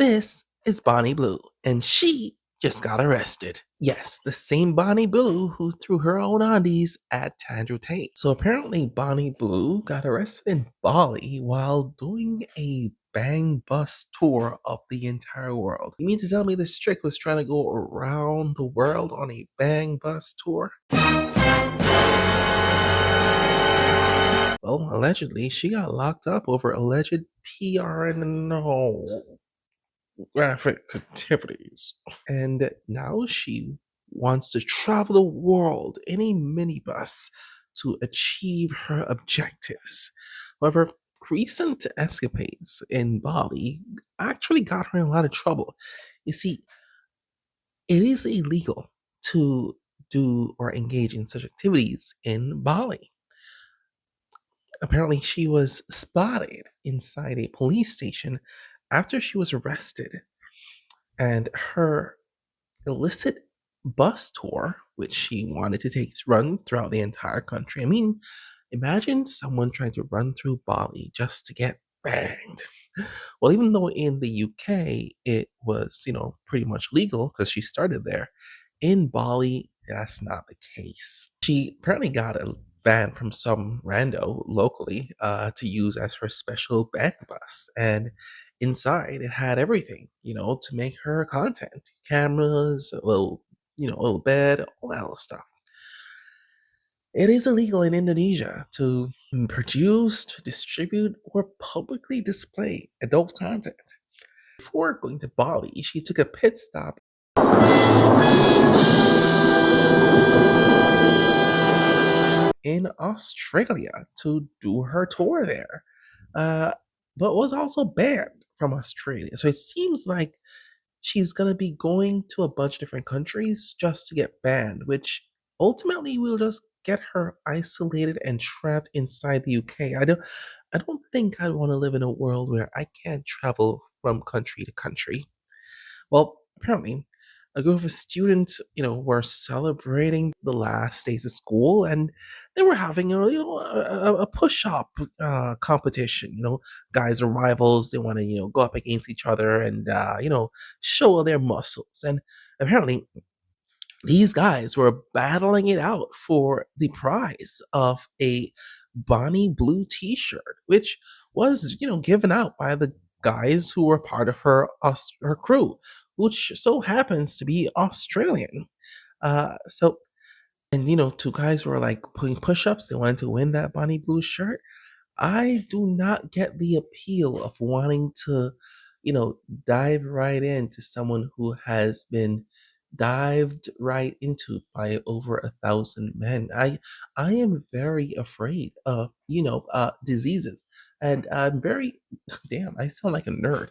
This is Bonnie Blue, and she just got arrested. Yes, the same Bonnie Blue who threw her own undies at Andrew Tate. So apparently, Bonnie Blue got arrested in Bali while doing a bang bus tour of the entire world. You mean to tell me this chick was trying to go around the world on a bang bus tour? Well, allegedly, she got locked up over alleged PR and no graphic activities. And now she wants to travel the world in a minibus to achieve her objectives. However, recent escapades in Bali actually got her in a lot of trouble. You see, it is illegal to do or engage in such activities in Bali. Apparently, she was spotted inside a police station after she was arrested, and her illicit bus tour, which she wanted to take run throughout the entire country. I mean, imagine someone trying to run through Bali just to get banged. Well, even though in the UK it was, pretty much legal because she started there, in Bali, that's not the case. She apparently got a van from some rando locally to use as her special bang bus. And inside, it had everything, to make her content cameras, a little bed, all that little stuff. It is illegal in Indonesia to produce, to distribute, or publicly display adult content. Before going to Bali, she took a pit stop in Australia to do her tour there, uh, but was also banned from Australia. So it seems like she's going to be going to a bunch of different countries just to get banned, which ultimately will just get her isolated and trapped inside the UK. I don't think I want to live in a world where I can't travel from country to country. Well, apparently, a group of students, were celebrating the last days of school, and they were having a push-up competition. Guys are rivals; they want to go up against each other and show their muscles. And apparently, these guys were battling it out for the prize of a Bonnie Blue T-shirt, which was, given out by the guys who were part of her crew, which so happens to be Australian. So and two guys were like putting push-ups. They wanted to win that Bonnie Blue shirt. I do not get the appeal of wanting to, dive right into someone who has been dived right into by over 1,000 men. I am very afraid of, diseases. And I'm very damn, I sound like a nerd.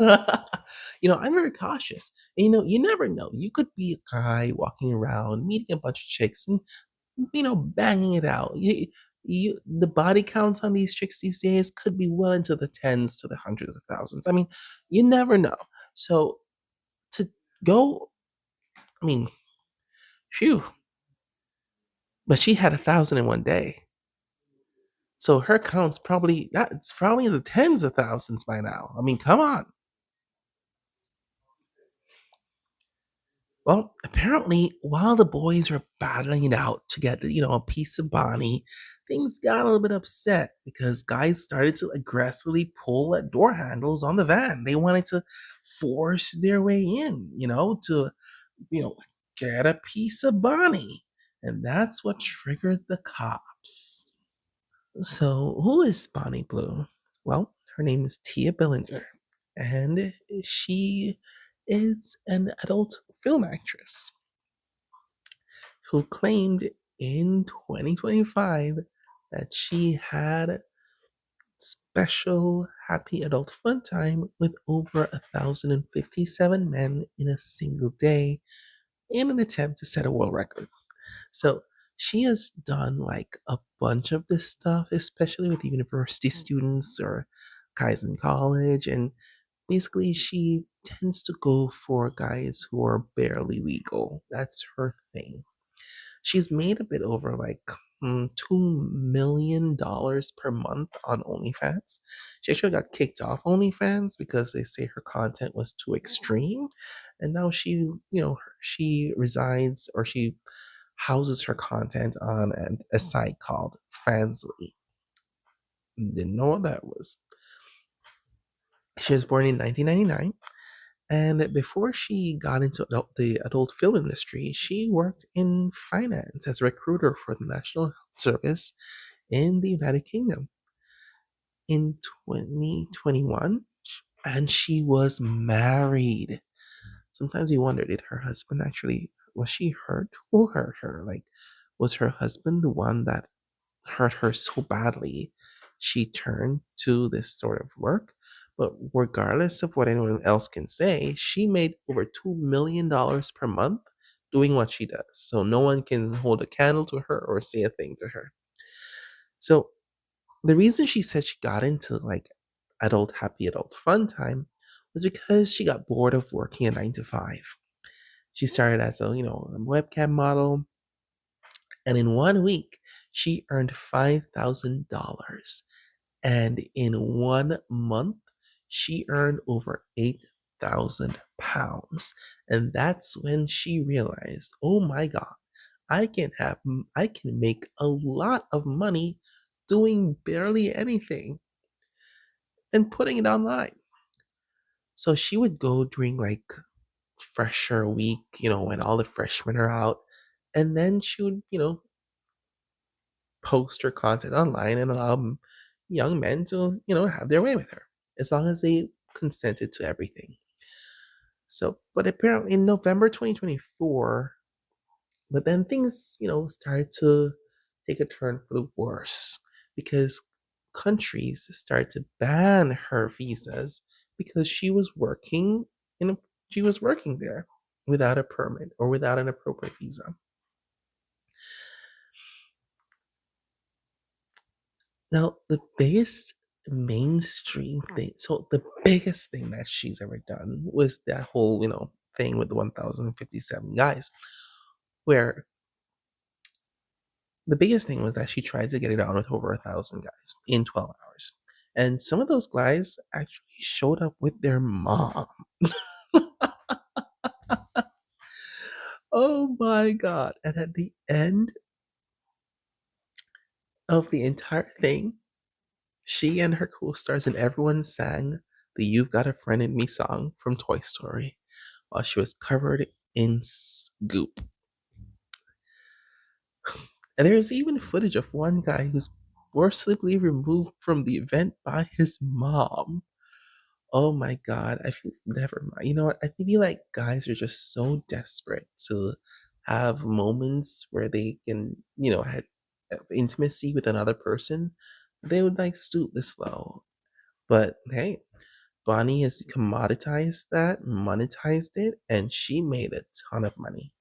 I'm very cautious. And, you never know. You could be a guy walking around, meeting a bunch of chicks and banging it out. The body counts on these chicks these days could be well into the tens to the hundreds of thousands. I mean, you never know. So to go, I mean, phew. But she had 1,000 in one day. So her count's probably it's probably in the tens of thousands by now. I mean, come on. Well, apparently, while the boys were battling it out to get, a piece of Bonnie, things got a little bit upset because guys started to aggressively pull at door handles on the van. They wanted to force their way in, to, you know, get a piece of Bonnie. And that's what triggered the cops. So, who is Bonnie Blue? Well, her name is Tia Billinger, and she is an adult film actress who claimed in 2025 that she had special happy adult fun time with over 1,057 men in a single day in an attempt to set a world record. So she has done like a bunch of this stuff, especially with university students or guys in college. And basically, she tends to go for guys who are barely legal. That's her thing. She's made a bit over like $2 million per month on OnlyFans. She actually got kicked off OnlyFans because they say her content was too extreme, and now she resides, or she houses her content on a site called Fansly. Didn't know what that was. She was born in 1999, and before she got into the adult film industry, she worked in finance as a recruiter for the National Health Service in the United Kingdom in 2021. And she was married. Sometimes you wonder, did her husband actually, was she hurt? Who hurt her? Like, was her husband the one that hurt her so badly she turned to this sort of work? But regardless of what anyone else can say, she made over $2 million per month doing what she does. So no one can hold a candle to her or say a thing to her. So the reason she said she got into like adult happy adult fun time was because she got bored of working a 9 to 5. She started as a webcam model, and in 1 week she earned $5,000. And in 1 month, she earned over £8,000. And that's when she realized, oh my God, I can make a lot of money doing barely anything and putting it online. So she would go during like fresher week, when all the freshmen are out, and then she would, post her content online and allow young men to, have their way with her as long as they consented to everything. So, but apparently in November 2024, but then things, started to take a turn for the worse because countries started to ban her visas because in a, she was working there without a permit or without an appropriate visa. Now, the biggest mainstream thing, so the biggest thing that she's ever done was that whole, thing with the 1,057 guys, where the biggest thing was that she tried to get it out with over 1,000 guys in 12 hours. And some of those guys actually showed up with their mom. Oh my God. And at the end of the entire thing, she and her co stars and everyone sang the You've Got a Friend in Me song from Toy Story while she was covered in goop. And there's even footage of one guy who's forcibly removed from the event by his mom. Oh my God. I feel, never mind. You know what? I feel like guys are just so desperate to have moments where they can, have intimacy with another person. They would like stoop this low. But hey, Bonnie has commoditized that, monetized it, and she made a ton of money.